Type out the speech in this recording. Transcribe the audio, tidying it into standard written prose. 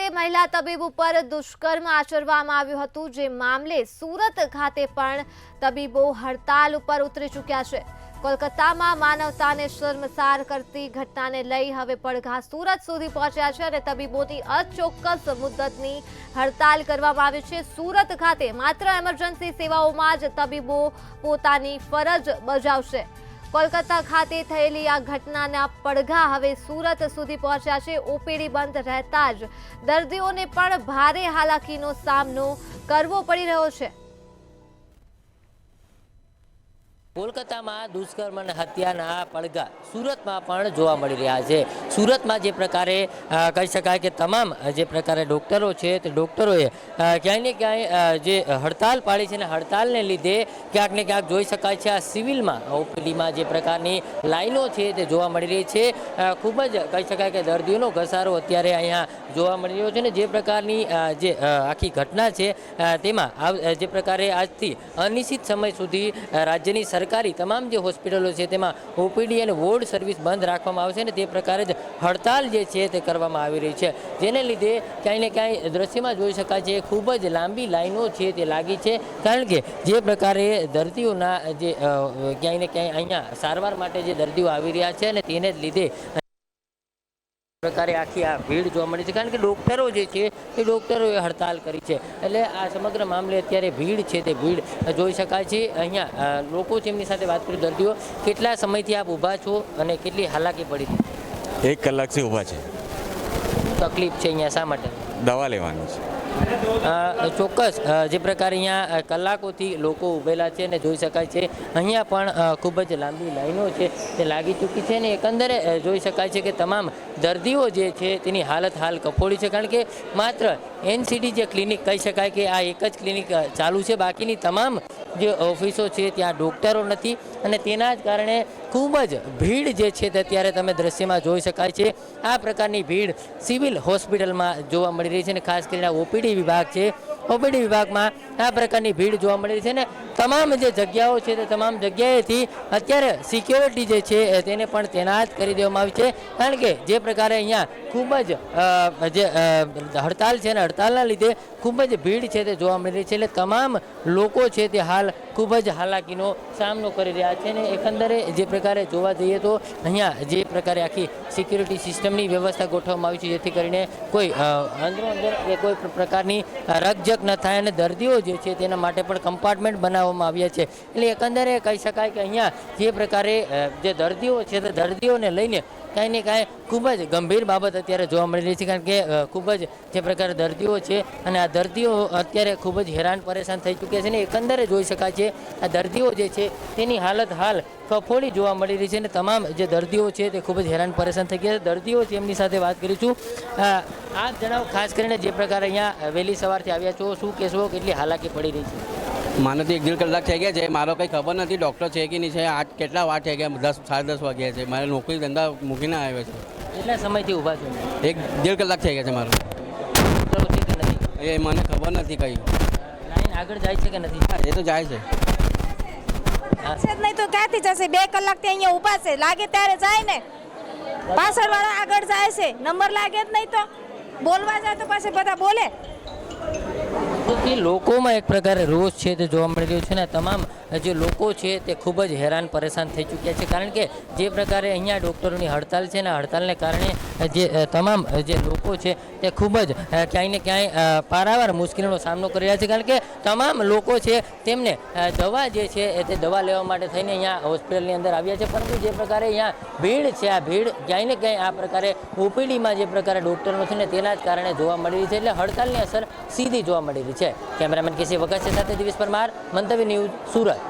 ખાતે મહિલા તબીબ ઉપર દુષ્કર્મ આચરવામાં આવ્યું હતું, જે મામલે સુરત ખાતે પણ તબીબો હડતાલ ઉપર ઉતરી ચૂક્યા છે। કોલકાતામાં માનવતાને શર્મસાર કરતી ઘટનાને લઈ હવે પડઘા સુરત સુધી પહોંચ્યા છે અને તબીબોની અચોક્કસ મુદ્દતની હડતાલ કરવામાં આવી છે। સુરત ખાતે માત્ર એમરજન્સી સેવાઓમાં જ તબીબો પોતાની ફરજ બજાવશે। કોલકાતા ખાતે થયેલી આ ઘટનાના પડઘા હવે સુરત સુધી પહોંચ્યા છે। ઓપીડી બંધ રહેતા જ દર્દીઓને પણ ભારે હાલાકીનો સામનો કરવો પડી રહ્યો છે। કોલકાતામાં દુષ્કર્મ અને હત્યાના પડઘા સુરતમાં પણ જોવા મળી રહ્યા છે। સુરતમાં જે પ્રકારે કહી શકાય કે તમામ જે પ્રકારે ડૉક્ટરો છે તે ડૉક્ટરોએ ક્યાંય ને ક્યાંય જે હડતાલ પાડી છે, અને હડતાલને લીધે ક્યાંક ને ક્યાંક જોઈ શકાય છે આ સિવિલમાં ઓપીડીમાં જે પ્રકારની લાઈનો છે તે જોવા મળી રહી છે। ખૂબ જ કહી શકાય કે દર્દીઓનો ઘસારો અત્યારે અહીંયા જોવા મળી રહ્યો છે, ને જે પ્રકારની જે આખી ઘટના છે તેમાં જે પ્રકારે આજથી અનિશ્ચિત સમય સુધી રાજ્યની સરકારી તમામ જે હોસ્પિટલો છે તેમાં ઓપીડી અને વોર્ડ સર્વિસ બંધ રાખવામાં આવશે, ને તે પ્રકારે જ હડતાલ જે છે તે કરવામાં આવી રહી છે, જેને લીધે ક્યાંય ને ક્યાંય દ્રશ્યમાં જોઈ શકાય છે ખૂબ જ લાંબી લાઈનો છે તે લાગી છે। કારણ કે જે પ્રકારે દર્દીઓના જે ક્યાંય ને ક્યાંય અહીંયા સારવાર માટે જે દર્દીઓ આવી રહ્યા છે અને તેને જ લીધે પ્રકારે આખી આ ભીડ જોવા મળી છે, કારણ કે ડૉક્ટરો જે છે એ ડૉક્ટરોએ હડતાલ કરી છે, એટલે આ સમગ્ર મામલે અત્યારે ભીડ છે તે ભીડ જોઈ શકાય છે। અહીંયા લોકો છે એમની સાથે વાત કરી, દર્દીઓ કેટલા સમયથી આપ ઊભા છો અને કેટલી હાલાકી પડી? 1 કલાકથી ઊભા છે। તકલીફ છે અહીંયા શા માટે? દવા લેવાની છે। ચોક્કસ જે પ્રકારે અહીંયા કલાકોથી લોકો ઊભેલા છે અને જોઈ શકાય છે અહીંયા પણ ખૂબ જ લાંબી લાઈનો છે તે લાગી ચૂકી છે, અને એકંદરે જોઈ શકાય છે કે તમામ દર્દીઓ જે છે તેની હાલત હાલ કફોડી છે, કારણ કે માત્ર એનસીડી જે ક્લિનિક કહી શકાય કે આ એક જ ક્લિનિક ચાલુ છે, બાકીની તમામ જે ઓફિસો છે ત્યાં ડૉક્ટરો નથી, અને તેના જ કારણે ખૂબ જ ભીડ જે છે તે અત્યારે તમે દ્રશ્યમાં જોઈ શકાય છે। આ પ્રકારની ભીડ સિવિલ હોસ્પિટલમાં જોવા મળી રહી છે, અને ખાસ કરીને ઓપીડી વિભાગ છે, ઓપીડી વિભાગમાં આ પ્રકારની ભીડ જોવા મળી રહી છે, ને તમામ જે જગ્યાઓ છે તે તમામ જગ્યાએથી અત્યારે સિક્યોરિટી જે છે તેને પણ તૈનાત કરી દેવામાં આવી છે, કારણ કે જે પ્રકારે અહીંયા ખૂબ જ જે હડતાલ છે ને હડતાલના લીધે ખૂબ જ ભીડ છે તે જોવા મળી રહી છે, એટલે તમામ લોકો છે તે હાલ ખૂબ જ હાલાકીનો સામનો કરી રહ્યા છે। ને એકંદરે જે પ્રકારે જોવા જઈએ તો અહીંયા જે પ્રકારે આખી સિક્યુરિટી સિસ્ટમની વ્યવસ્થા ગોઠવવામાં આવી છે, જેથી કરીને કોઈ અંદર કે કોઈ પ્રકારની રકઝક ન થાય, અને દર્દીઓ જે છે તેના માટે પણ કમ્પાર્ટમેન્ટ બનાવવામાં આવ્યા છે। એટલે એકંદરે કહી શકાય કે અહીંયા જે પ્રકારે જે દર્દીઓ છે તે દર્દીઓને લઈને કાંઈ ને કાંઈ ખૂબ જ ગંભીર બાબત અત્યારે જોવા મળી રહી છે, કારણ કે ખૂબ જ જે પ્રકારે દર્દીઓ છે અને આ દર્દીઓ અત્યારે ખૂબ જ હેરાન પરેશાન થઈ ચૂક્યા છે, ને એકંદરે જોઈ શકાય છે આ દર્દીઓ જે છે તેની હાલત હાલ કફોડી જોવા મળી રહી છે, અને તમામ જે દર્દીઓ છે તે ખૂબ જ હેરાન પરેશાન થઈ ગયા છે। દર્દીઓ છે એમની સાથે વાત કરીશું। આપ જણાવો, ખાસ કરીને જે પ્રકારે અહીંયા વહેલી સવારથી આવ્યા છો, શું કહેશો, કેટલી હાલાકી પડી રહી છે? મને તો 1.5 કલાક થઈ ગયા છે, મારો કંઈ ખબર નથી ડૉક્ટર છે કે નહીં છે। કેટલા વાર થઈ ગયા? 10 સાડા 10 વાગ્યા છે, મારે નોકરી ધંધા મૂકીને આવ્યો છે। કેટલા સમયથી ઊભા છો? 1.5 કલાક થઈ ગયા છે મારો। ડૉક્ટરો છે કે નથી? એ મને ખબર નથી કંઈ। લાઈન આગળ જાય છે કે નથી? એ તો જાય છે। નહીં તો ક્યાંથી જશે? 2 કલાકથી અહીંયા ઊભા છે, લાગે ત્યારે જાય ને, પાછળવાળા આગળ જાય છે, નંબર લાગે જ નહીં તો બોલવા જાય તો પાછળ બધા બોલે। તો એ લોકોમાં એક પ્રકારે રોષ છે તે જોવા મળી રહ્યો છે, ને તમામ જે લોકો છે તે ખૂબ જ હેરાન પરેશાન થઈ ચૂક્યા છે, કારણ કે જે પ્રકારે અહીંયા ડૉક્ટરોની હડતાલ છે ને હડતાલને કારણે જે તમામ જે લોકો છે તે ખૂબ જ ક્યાંય ને ક્યાંય પારાવાર મુશ્કેલીનો સામનો કરી રહ્યા છે, કારણ કે તમામ લોકો છે તેમને દવા જે છે તે દવા લેવા માટે થઈને અહીંયા હોસ્પિટલની અંદર આવ્યા છે, પરંતુ જે પ્રકારે અહીંયા ભીડ છે આ ભીડ ક્યાંય ને ક્યાંય આ પ્રકારે ઓપીડીમાં જે પ્રકારે ડૉક્ટરો છે ને તેના જ કારણે જોવા મળી રહી છે, એટલે હડતાલની અસર સીધી જોવા મળી રહી છે। કેમેરામેન કેસી વગત સાથે દિવેશ પરમાર, મંતવ્ય ન્યૂઝ, સુરત।